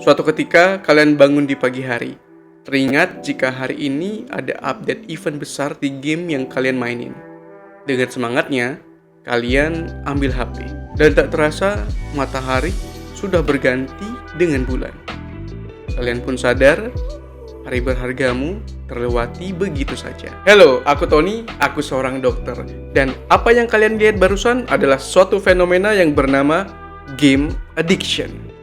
Suatu ketika kalian bangun di pagi hari, teringat jika hari ini ada update event besar di game yang kalian mainin. Dengan semangatnya, kalian ambil HP, dan tak terasa matahari sudah berganti dengan bulan. Kalian pun sadar, hari berhargamu terlewati begitu saja. Halo, aku Tony, aku seorang dokter. Dan apa yang kalian lihat barusan adalah suatu fenomena yang bernama game addiction.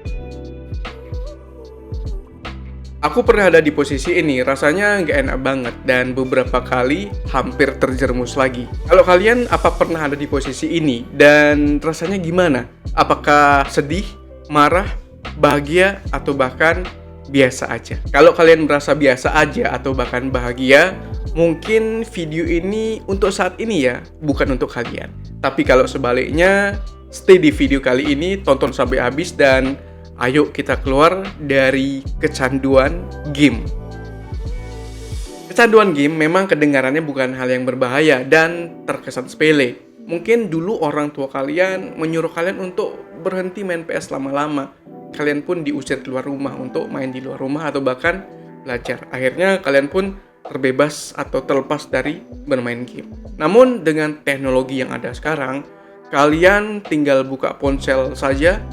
Aku pernah ada di posisi ini, rasanya nggak enak banget dan beberapa kali hampir terjerumus lagi. Kalau kalian apa pernah ada di posisi ini dan rasanya gimana? Apakah sedih, marah, bahagia, atau bahkan biasa aja? Kalau kalian merasa biasa aja atau bahkan bahagia, mungkin video ini untuk saat ini ya, bukan untuk kalian. Tapi kalau sebaliknya, stay di video kali ini, tonton sampai habis dan ayo kita keluar dari kecanduan game. Kecanduan game memang kedengarannya bukan hal yang berbahaya dan terkesan sepele. Mungkin dulu orang tua kalian menyuruh kalian untuk berhenti main PS lama-lama. Kalian pun diusir keluar rumah untuk main di luar rumah atau bahkan belajar. Akhirnya kalian pun terbebas atau terlepas dari bermain game. Namun dengan teknologi yang ada sekarang, kalian tinggal buka ponsel saja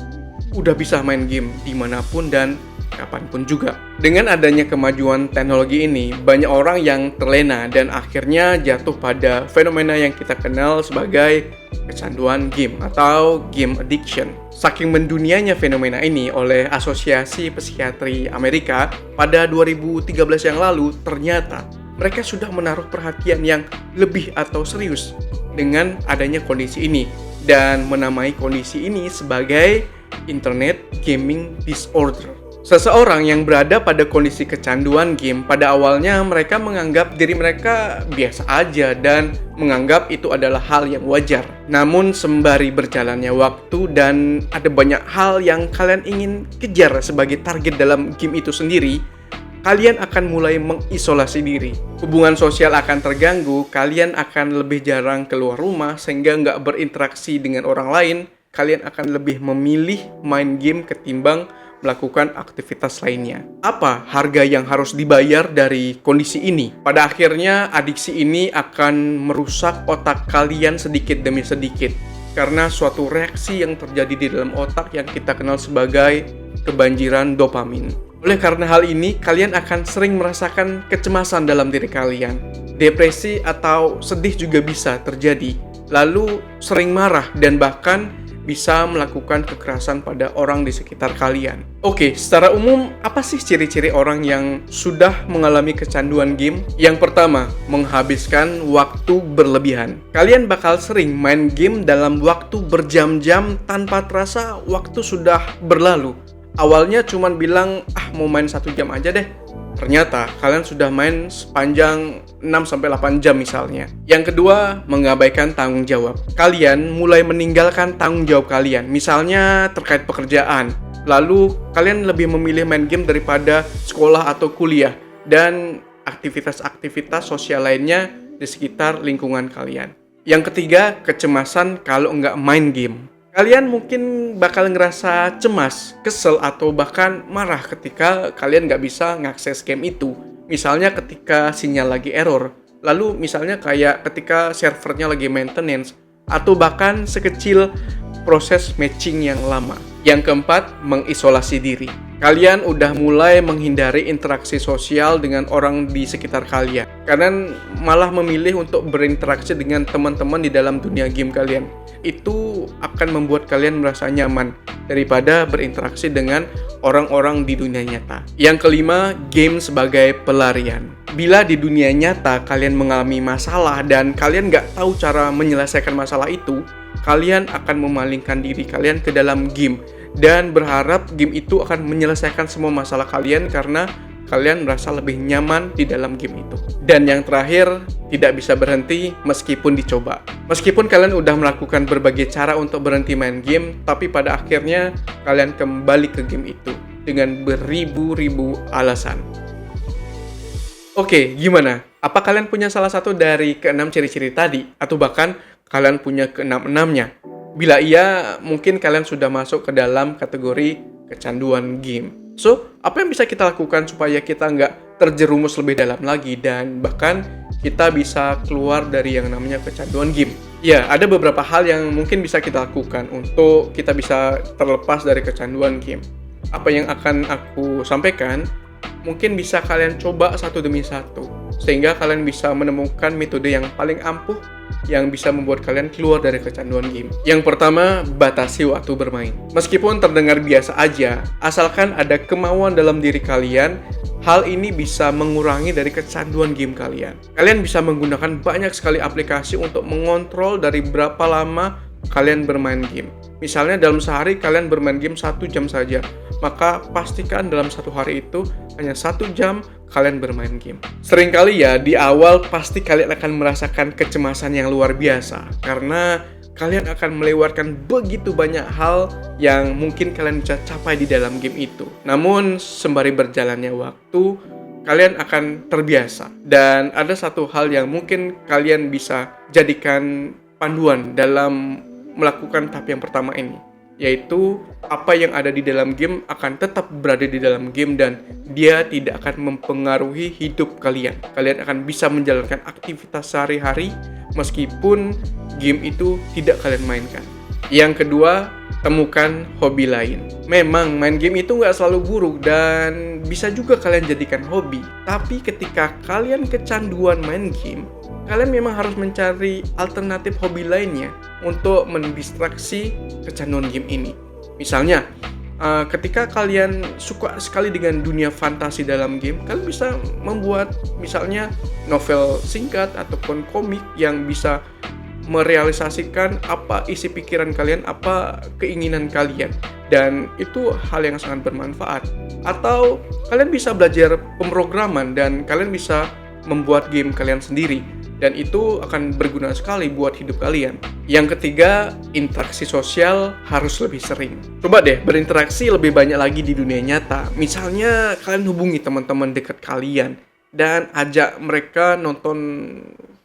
udah bisa main game dimanapun dan kapanpun juga. Dengan adanya kemajuan teknologi ini, banyak orang yang terlena dan akhirnya jatuh pada fenomena yang kita kenal sebagai kecanduan game atau game addiction. Saking mendunianya fenomena ini oleh Asosiasi Psikiatri Amerika pada 2013 yang lalu, ternyata mereka sudah menaruh perhatian yang lebih atau serius dengan adanya kondisi ini dan menamai kondisi ini sebagai Internet Gaming Disorder. Seseorang yang berada pada kondisi kecanduan game, pada awalnya mereka menganggap diri mereka biasa aja dan menganggap itu adalah hal yang wajar. Namun sembari berjalannya waktu dan ada banyak hal yang kalian ingin kejar sebagai target dalam game itu sendiri, kalian akan mulai mengisolasi diri. Hubungan sosial akan terganggu, kalian akan lebih jarang keluar rumah sehingga nggak berinteraksi dengan orang lain. Kalian akan lebih memilih main game ketimbang melakukan aktivitas lainnya. Apa harga yang harus dibayar dari kondisi ini? Pada akhirnya, adiksi ini akan merusak otak kalian sedikit demi sedikit karena suatu reaksi yang terjadi di dalam otak yang kita kenal sebagai kebanjiran dopamin. Oleh karena hal ini, kalian akan sering merasakan kecemasan dalam diri kalian. Depresi atau sedih juga bisa terjadi. Lalu sering marah dan bahkan bisa melakukan kekerasan pada orang di sekitar kalian. Oke, secara umum, apa sih ciri-ciri orang yang sudah mengalami kecanduan game? Yang pertama, menghabiskan waktu berlebihan. Kalian bakal sering main game dalam waktu berjam-jam tanpa terasa waktu sudah berlalu. Awalnya cuman bilang, mau main 1 jam aja deh. Ternyata kalian sudah main sepanjang 6-8 jam misalnya. Yang kedua, mengabaikan tanggung jawab. Kalian mulai meninggalkan tanggung jawab kalian, misalnya terkait pekerjaan. Lalu kalian lebih memilih main game daripada sekolah atau kuliah dan aktivitas-aktivitas sosial lainnya di sekitar lingkungan kalian. Yang ketiga, kecemasan kalau nggak main game. Kalian mungkin bakal ngerasa cemas, kesel, atau bahkan marah ketika kalian nggak bisa ngakses game itu. Misalnya ketika sinyal lagi error, lalu misalnya kayak ketika servernya lagi maintenance, atau bahkan sekecil proses matching yang lama. Yang keempat, mengisolasi diri. Kalian udah mulai menghindari interaksi sosial dengan orang di sekitar kalian. Kalian malah memilih untuk berinteraksi dengan teman-teman di dalam dunia game kalian. Itu akan membuat kalian merasa nyaman daripada berinteraksi dengan orang-orang di dunia nyata. Yang kelima, game sebagai pelarian. Bila di dunia nyata kalian mengalami masalah dan kalian nggak tahu cara menyelesaikan masalah itu, kalian akan memalingkan diri kalian ke dalam game dan berharap game itu akan menyelesaikan semua masalah kalian karena kalian merasa lebih nyaman di dalam game itu. Dan yang terakhir, tidak bisa berhenti meskipun dicoba. Meskipun kalian udah melakukan berbagai cara untuk berhenti main game, tapi pada akhirnya kalian kembali ke game itu dengan beribu-ribu alasan. Oke, gimana? Apa kalian punya salah satu dari keenam ciri-ciri tadi? Atau bahkan kalian punya keenam-enamnya? Bila iya, mungkin kalian sudah masuk ke dalam kategori kecanduan game. So, apa yang bisa kita lakukan supaya kita nggak terjerumus lebih dalam lagi dan bahkan kita bisa keluar dari yang namanya kecanduan game? Ya, ada beberapa hal yang mungkin bisa kita lakukan untuk kita bisa terlepas dari kecanduan game. Apa yang akan aku sampaikan, mungkin bisa kalian coba satu demi satu, sehingga kalian bisa menemukan metode yang paling ampuh yang bisa membuat kalian keluar dari kecanduan game. Yang pertama, batasi waktu bermain. Meskipun terdengar biasa aja, asalkan ada kemauan dalam diri kalian, hal ini bisa mengurangi dari kecanduan game kalian. Kalian bisa menggunakan banyak sekali aplikasi untuk mengontrol dari berapa lama kalian bermain game. Misalnya dalam sehari kalian bermain game 1 jam saja, maka pastikan dalam satu hari itu hanya 1 jam kalian bermain game. Seringkali ya di awal pasti kalian akan merasakan kecemasan yang luar biasa karena kalian akan melewatkan begitu banyak hal yang mungkin kalian bisa capai di dalam game itu. Namun sembari berjalannya waktu, kalian akan terbiasa. Dan ada satu hal yang mungkin kalian bisa jadikan panduan dalam melakukan tahap yang pertama ini, yaitu apa yang ada di dalam game akan tetap berada di dalam game dan dia tidak akan mempengaruhi hidup kalian. Kalian akan bisa menjalankan aktivitas sehari-hari meskipun game itu tidak kalian mainkan. Yang kedua, temukan hobi lain. Memang main game itu nggak selalu buruk dan bisa juga kalian jadikan hobi. Tapi ketika kalian kecanduan main game, kalian memang harus mencari alternatif hobi lainnya untuk mendistraksi kecanduan game ini. Misalnya, ketika kalian suka sekali dengan dunia fantasi dalam game, kalian bisa membuat misalnya novel singkat ataupun komik yang bisa merealisasikan apa isi pikiran kalian, apa keinginan kalian, dan itu hal yang sangat bermanfaat. Atau kalian bisa belajar pemrograman dan kalian bisa membuat game kalian sendiri, dan itu akan berguna sekali buat hidup kalian. Yang ketiga, interaksi sosial harus lebih sering. Coba deh berinteraksi lebih banyak lagi di dunia nyata. Misalnya kalian hubungi teman-teman dekat kalian dan ajak mereka nonton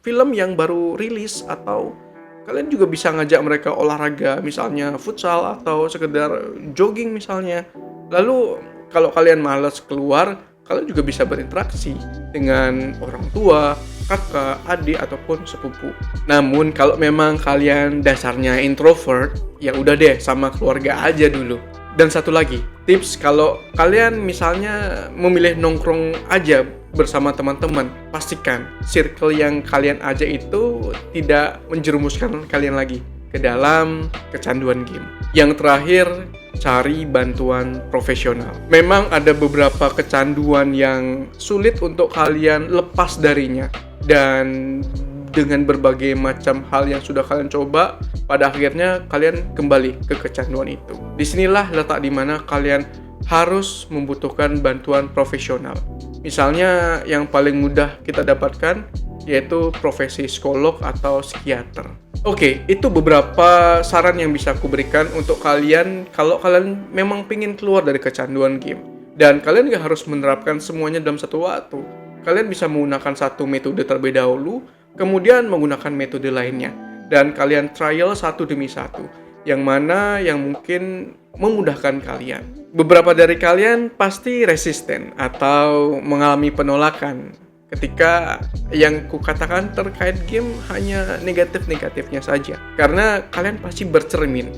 film yang baru rilis, atau kalian juga bisa ngajak mereka olahraga, misalnya futsal atau sekedar jogging misalnya. Lalu kalau kalian malas keluar, kalian juga bisa berinteraksi dengan orang tua, kakak, adik, ataupun sepupu. Namun kalau memang kalian dasarnya introvert, ya udah deh sama keluarga aja dulu. Dan satu lagi, tips kalau kalian misalnya memilih nongkrong aja bersama teman-teman, pastikan circle yang kalian ajak itu tidak menjerumuskan kalian lagi ke dalam kecanduan game. Yang terakhir, cari bantuan profesional. Memang ada beberapa kecanduan yang sulit untuk kalian lepas darinya, dan dengan berbagai macam hal yang sudah kalian coba, pada akhirnya kalian kembali ke kecanduan itu. Disinilah letak dimana kalian harus membutuhkan bantuan profesional. Misalnya yang paling mudah kita dapatkan yaitu profesi psikolog atau psikiater. Oke, itu beberapa saran yang bisa aku berikan untuk kalian kalau kalian memang pengen keluar dari kecanduan game. Dan kalian gak harus menerapkan semuanya dalam satu waktu. Kalian bisa menggunakan satu metode terlebih dahulu, kemudian menggunakan metode lainnya. Dan kalian trial satu demi satu, yang mana yang mungkin memudahkan kalian. Beberapa dari kalian pasti resisten atau mengalami penolakan ketika yang kukatakan terkait game hanya negatif-negatifnya saja. Karena kalian pasti bercermin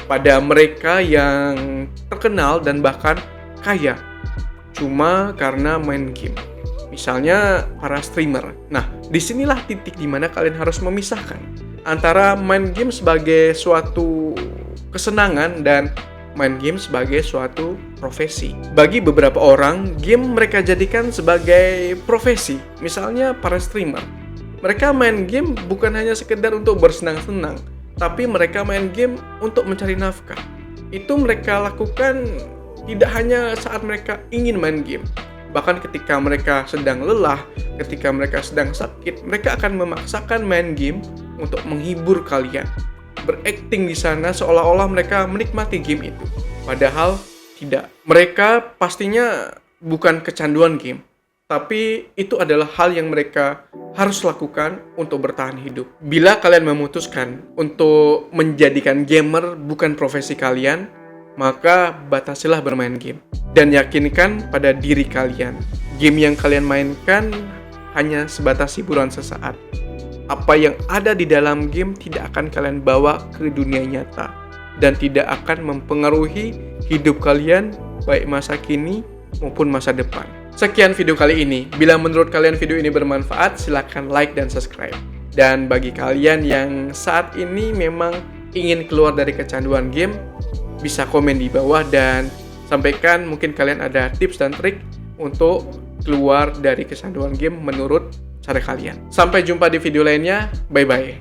pada mereka yang terkenal dan bahkan kaya cuma karena main game. Misalnya para streamer. Nah, disinilah titik dimana kalian harus memisahkan antara main game sebagai suatu kesenangan dan main game sebagai suatu profesi. Bagi beberapa orang, game mereka jadikan sebagai profesi. Misalnya para streamer. Mereka main game bukan hanya sekedar untuk bersenang-senang, tapi mereka main game untuk mencari nafkah. Itu mereka lakukan tidak hanya saat mereka ingin main game. Bahkan ketika mereka sedang lelah, ketika mereka sedang sakit, mereka akan memaksakan main game untuk menghibur kalian. Berakting di sana seolah-olah mereka menikmati game itu. Padahal tidak. Mereka pastinya bukan kecanduan game, tapi itu adalah hal yang mereka harus lakukan untuk bertahan hidup. Bila kalian memutuskan untuk menjadikan gamer bukan profesi kalian, maka batasilah bermain game. Dan yakinkan pada diri kalian, game yang kalian mainkan hanya sebatas hiburan sesaat. Apa yang ada di dalam game tidak akan kalian bawa ke dunia nyata dan tidak akan mempengaruhi hidup kalian baik masa kini maupun masa depan. Sekian video kali ini. Bila menurut kalian video ini bermanfaat, silahkan like dan subscribe. Dan bagi kalian yang saat ini memang ingin keluar dari kecanduan game, bisa komen di bawah dan sampaikan mungkin kalian ada tips dan trik untuk keluar dari kecanduan game menurut cara kalian. Sampai jumpa di video lainnya. Bye-bye.